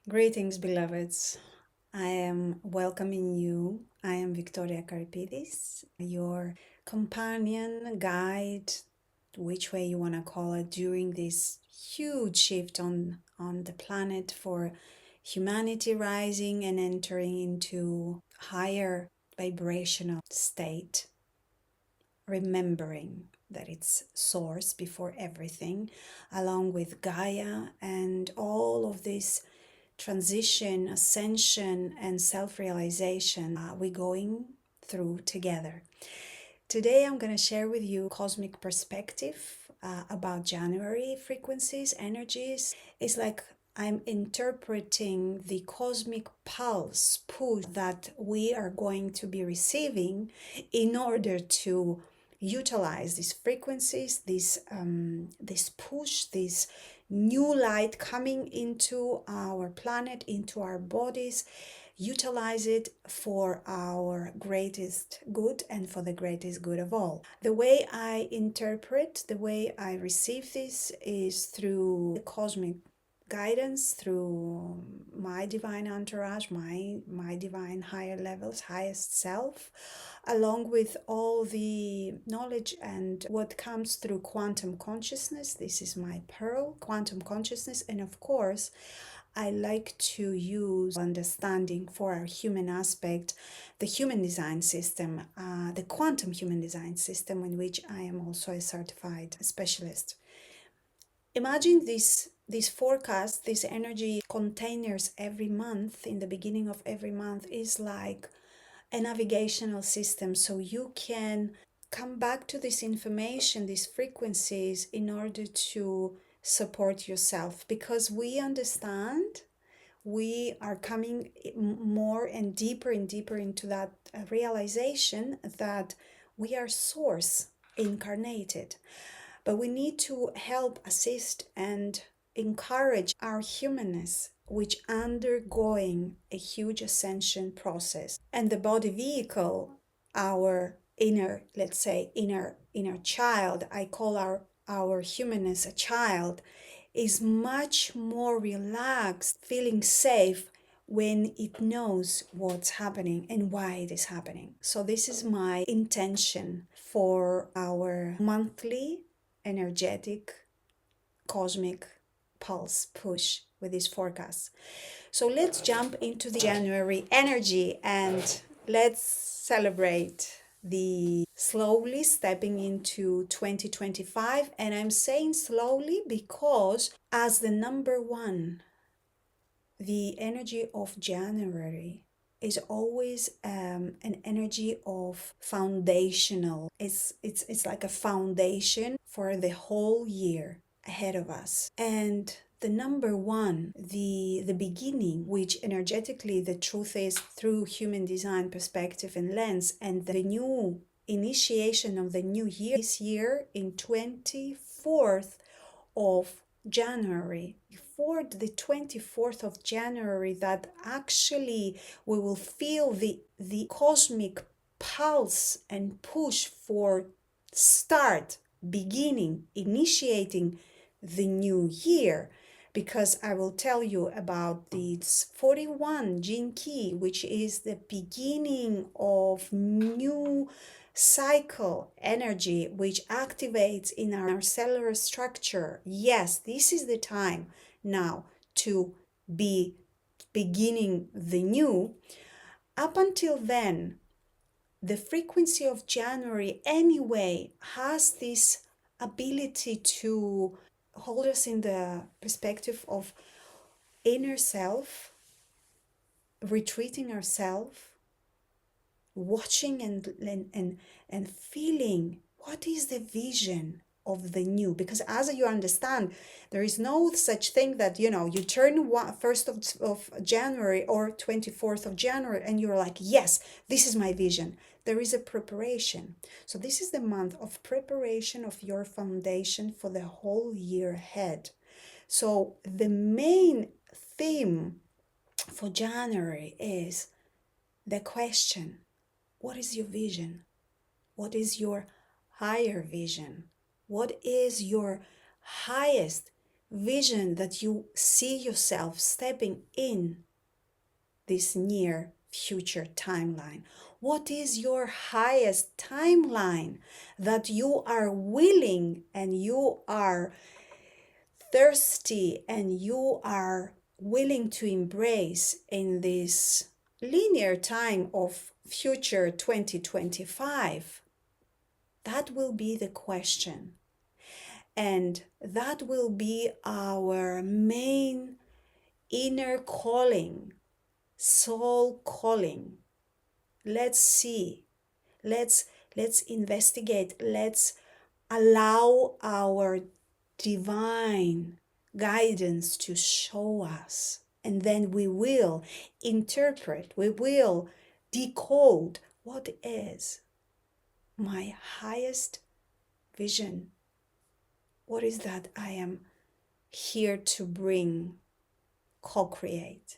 Greetings, beloveds. I am welcoming you. I am Victoria Karipidis, your companion, guide, which way you want to call it, during this huge shift on the planet for humanity rising and entering into higher vibrational state, remembering that it's source before everything, along with Gaia and all of this transition, ascension, and self realization we're going through together. Today, I'm going to share with you cosmic perspective about January frequencies, energies. It's like I'm interpreting the cosmic pulse push that we are going to be receiving in order to utilize these frequencies, this push, this new light coming into our planet, into our bodies, utilize it for our greatest good and for the greatest good of all. The way I interpret, the way I receive this is through cosmic guidance, through my divine entourage, my divine higher levels, highest self, along with all the knowledge and what comes through quantum consciousness. This is my pearl, quantum consciousness. And of course, I like to use understanding for our human aspect, the human design system, the quantum human design system, in which I am also a certified specialist. Imagine this forecast, these energy containers every month, in the beginning of every month, is like a navigational system. So you can come back to this information, these frequencies, in order to support yourself, because we understand, we are coming more and deeper into that realization that we are source incarnated, but we need to help, assist, and encourage our humanness, which undergoing a huge ascension process. And the body vehicle, our inner, let's say, inner child, I call our humanness a child, is much more relaxed, feeling safe when it knows what's happening and why it is happening. So this is my intention for our monthly energetic cosmic pulse push with these forecasts. So let's jump into the January energy and let's celebrate the slowly stepping into 2025. And I'm saying slowly because as the number one, the energy of January is always an energy of foundational. It's like a foundation for the whole year ahead of us. And the number one, the beginning, which energetically the truth is through human design perspective and lens, and the new initiation of the new year, this year in 24th of January, before the 24th of January, that actually we will feel the cosmic pulse and push for start, beginning, initiating the new year. Because I will tell you about the 41 Gene Key, which is the beginning of new cycle energy, which activates in our cellular structure. Yes, this is the time now to be beginning the new. Up until then, the frequency of January anyway has this ability to hold us in the perspective of inner self, retreating ourselves, watching and feeling what is the vision of the new. Because as you understand, there is no such thing that you turn 1st of January or 24th of January and you're like, yes, this is my vision. There is a preparation. So this is the month of preparation of your foundation for the whole year ahead. So the main theme for January is the question: what is your vision? What is your higher vision? What is your highest vision that you see yourself stepping in this near future timeline? What is your highest timeline that you are willing and you are thirsty and you are willing to embrace in this linear time of future 2025? That will be the question. And that will be our main inner calling, soul calling. Let's see. Let's investigate. Let's allow our divine guidance to show us. And then we will interpret, we will decode what is my highest vision. What is that I am here to bring, co-create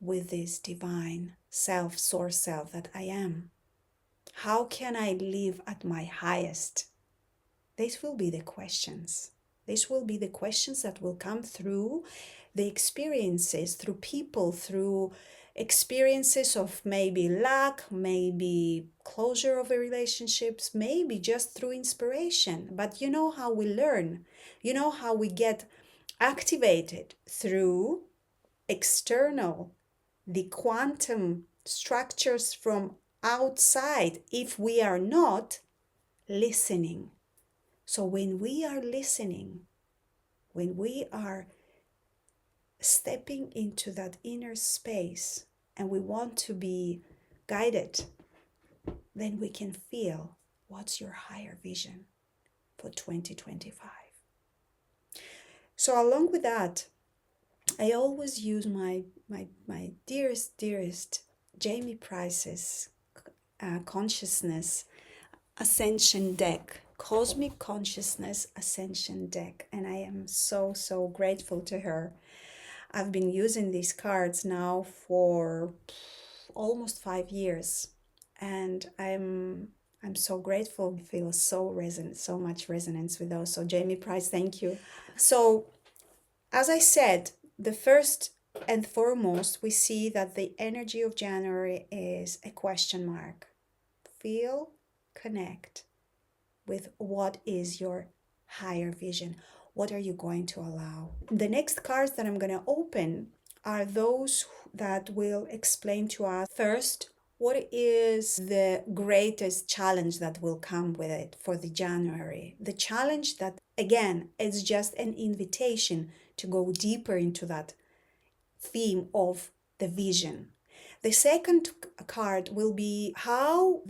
with this divine self, source self that I am? How can I live at my highest? These will be the questions. These will be the questions that will come through the experiences, through people, through experiences of maybe lack, maybe closure of the relationships, maybe just through inspiration. But you know how we learn. You know how we get activated through external, the quantum structures from outside, if we are not listening. So when we are listening, when we are stepping into that inner space and we want to be guided, then we can feel what's your higher vision for 2025. So along with that, I always use my dearest Jamie Price's consciousness ascension deck, Cosmic Consciousness Ascension deck, and I am so grateful to her. I've been using these cards now for almost 5 years, and I'm so grateful. I feel so much resonance with those. So Jamie Price, thank you. So as I said, the first and foremost, we see that the energy of January is a question mark. Feel, connect with what is your higher vision. What are you going to allow? The next cards that I'm going to open are those that will explain to us first, what is the greatest challenge that will come with it for the January? The challenge that, again, it's just an invitation to go deeper into that theme of the vision. The second card will be how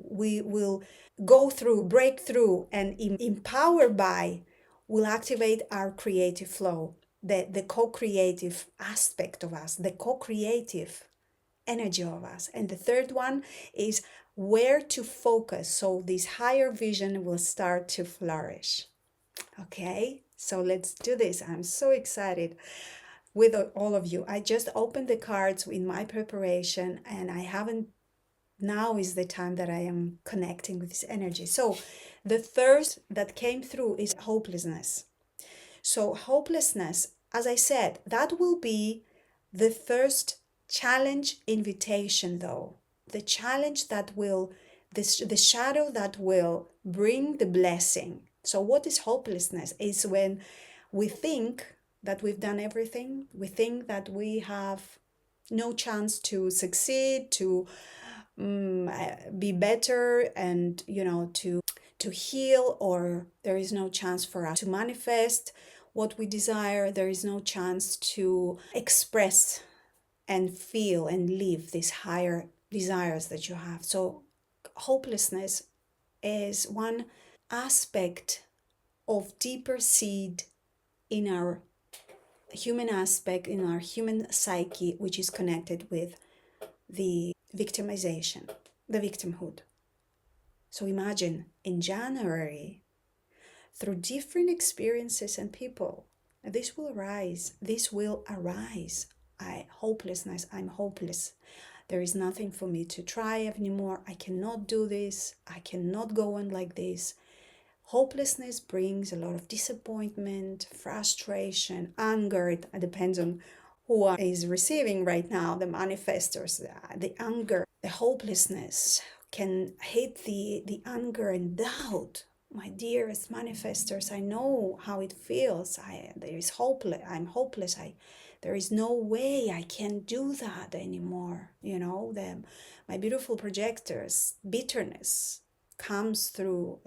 we will go through, break through, and empowered by will activate our creative flow, the co-creative aspect of us, the co-creative energy of us. And the third one is where to focus, so this higher vision will start to flourish. Okay, so let's do this. I'm so excited with all of you. I just opened the cards in my preparation, and I haven't, now is the time that I am connecting with this energy. So the first that came through is hopelessness. So hopelessness, as I said, that will be the first challenge invitation, though. The challenge that will, the shadow that will bring the blessing. So what is hopelessness? Is when we think that we've done everything. We think that we have no chance to succeed, to be better, and to heal, or there is no chance for us to manifest what we desire. There is no chance to express and feel and live these higher desires that you have. So hopelessness is one aspect of deeper seed in our human aspect, in our human psyche, which is connected with the victimization, the victimhood. So imagine in January, through different experiences and people, this will arise. Hopelessness, I'm hopeless. There is nothing for me to try anymore. I cannot do this. I cannot go on like this. Hopelessness brings a lot of disappointment, frustration, anger. It depends on who is receiving right now, the manifestors, the anger, the hopelessness can hit the anger and doubt. My dearest manifestors, I know how it feels. I'm hopeless. There is no way I can do that anymore. My beautiful projectors, bitterness comes through,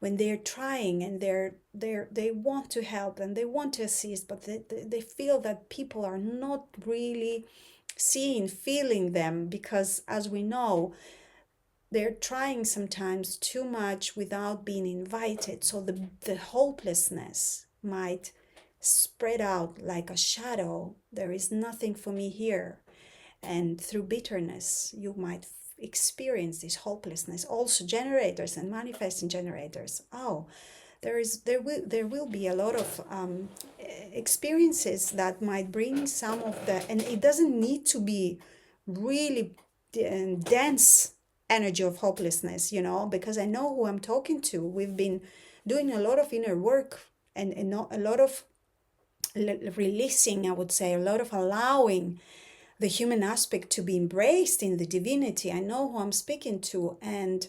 when they're trying and they want to help and they want to assist, but they feel that people are not really seeing, feeling them, because as we know, they're trying sometimes too much without being invited. So the hopelessness might spread out like a shadow. There is nothing for me here. And through bitterness, you might experience this hopelessness. Also, generators and manifesting generators. There will be a lot of experiences that might bring some of the, and it doesn't need to be really dense energy of hopelessness, because I know who I'm talking to. We've been doing a lot of inner work and a lot of releasing, I would say, a lot of allowing the human aspect to be embraced in the divinity. I know who I'm speaking to, and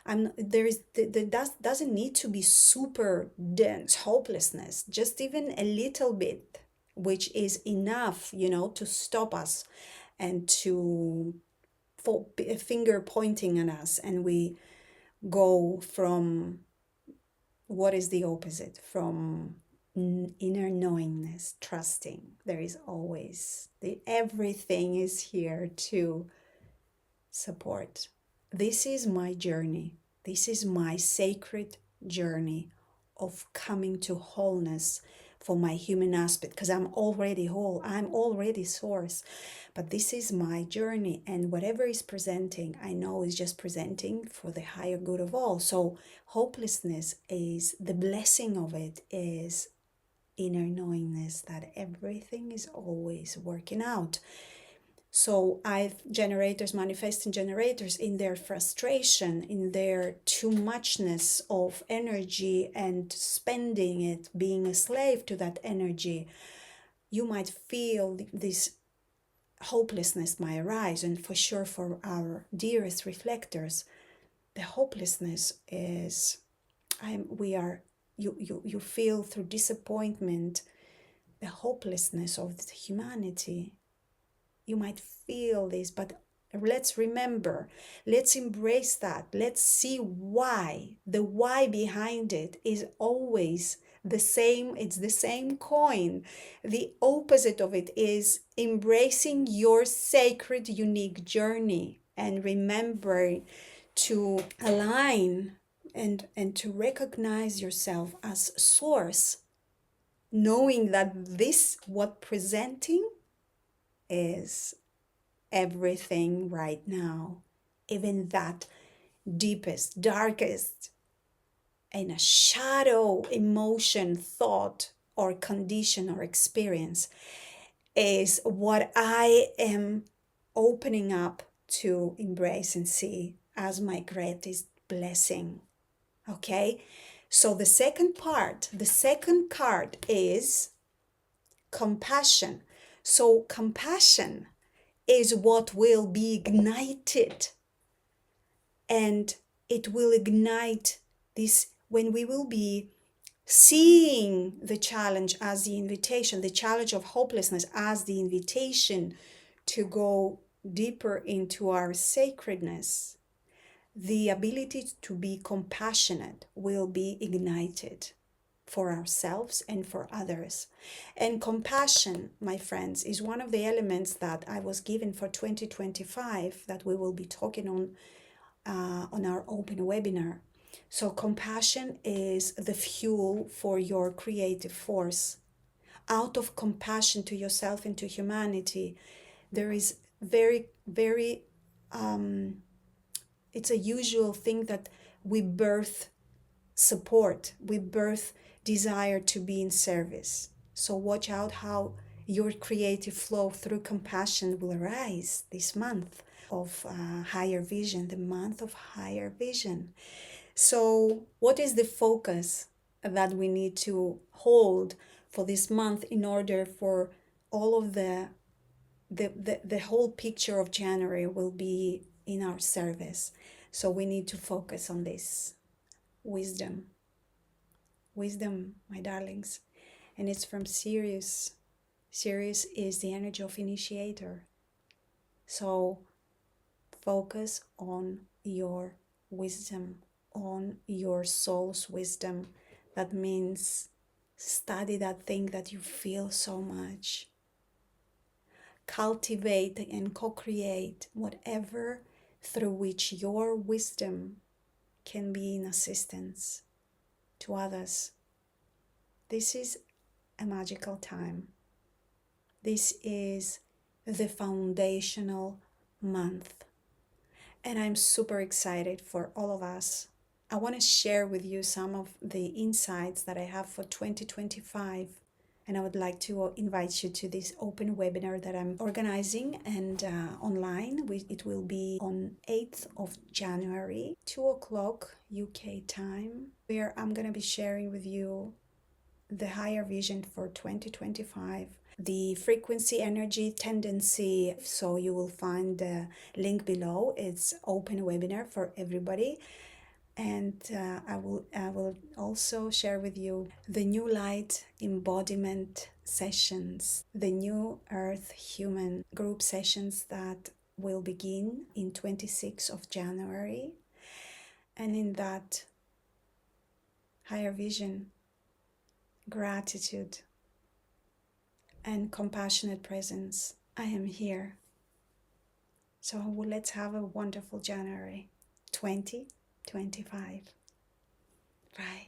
doesn't need to be super dense hopelessness, just even a little bit, which is enough, to stop us and to finger pointing at us, and we go from what is the opposite from inner knowingness, trusting. There is always everything is here to support. This is my journey. This is my sacred journey of coming to wholeness for my human aspect, because I'm already whole. I'm already source. But this is my journey, and whatever is presenting, I know is just presenting for the higher good of all. So hopelessness is, the blessing of it is inner knowingness that everything is always working out. So generators, manifesting generators, in their frustration, in their too muchness of energy and spending it, being a slave to that energy, you might feel this hopelessness might arise. And for sure, for our dearest reflectors, the hopelessness is, you feel through disappointment, the hopelessness of the humanity. You might feel this, but let's remember, let's embrace that. Let's see why. The why behind it is always the same. It's the same coin. The opposite of it is embracing your sacred, unique journey, and remember to align and to recognize yourself as source, knowing that what presenting is everything right now, even that deepest, darkest, in a shadow emotion, thought, or condition or experience, is what I am opening up to embrace and see as my greatest blessing. Okay? So the second card is compassion. So compassion is what will be ignited, and it will ignite this when we will be seeing the challenge as the invitation, the challenge of hopelessness as the invitation to go deeper into our sacredness. The ability to be compassionate will be ignited for ourselves and for others. And compassion, my friends, is one of the elements that I was given for 2025 that we will be talking on our open webinar. So compassion is the fuel for your creative force. Out of compassion to yourself and to humanity, there is very it's a usual thing that we birth support, we birth desire to be in service. So watch out how your creative flow through compassion will arise this month of higher vision, the month of higher vision. So, what is the focus that we need to hold for this month in order for all of the whole picture of January will be in our service? So, we need to focus on this wisdom. Wisdom, my darlings. And it's from Sirius. Sirius is the energy of initiator. So, focus on your wisdom, on your soul's wisdom. That means study that thing that you feel so much. Cultivate and co-create whatever through which your wisdom can be in assistance to others. This is a magical time. This is the foundational month. And I'm super excited for all of us. I want to share with you some of the insights that I have for 2025. And I would like to invite you to this open webinar that I'm organizing and online. It will be on 8th of January, 2 o'clock UK time, where I'm going to be sharing with you the higher vision for 2025, the frequency, energy, tendency. So you will find the link below. It's open webinar for everybody. And I will also share with you the new light embodiment sessions, the new earth human group sessions that will begin in 26th of January. And in that higher vision, gratitude, and compassionate presence, I am here. So let's have a wonderful January 2025. Bye.